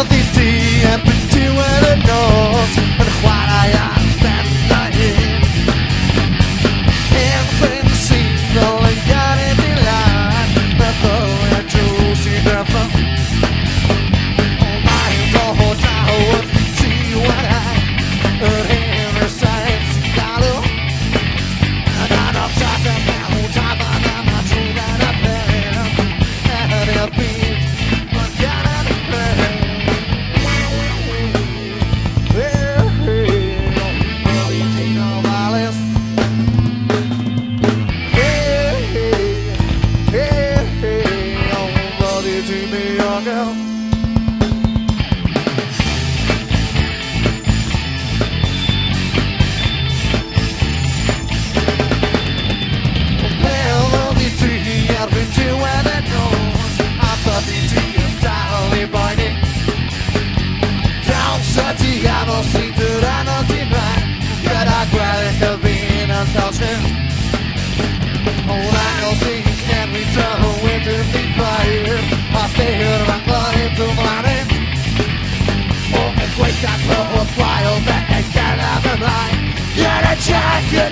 ddi di erbyn diwedd y nos yn chwarae ar benda hyn. Erbyn single yn gared i lan, meddwl drws i ddefo. O mae'n dod draw wrth ti warau, yr hyn yr saith galw. Yn anodd tad y mewn tafarn yma drwy'n y pen, eryr byd, mae'n gared y pen. Sy'n dod anodd i'n rhaid gyda gweddill y fi'n yn llawr. O'n angol sy'n cefnu dywyd yn ddibair, a their fan glori'n dwmlaen. O'n gweithio clywed gwael fe yn gyrraedd ymlaen, gyda jack y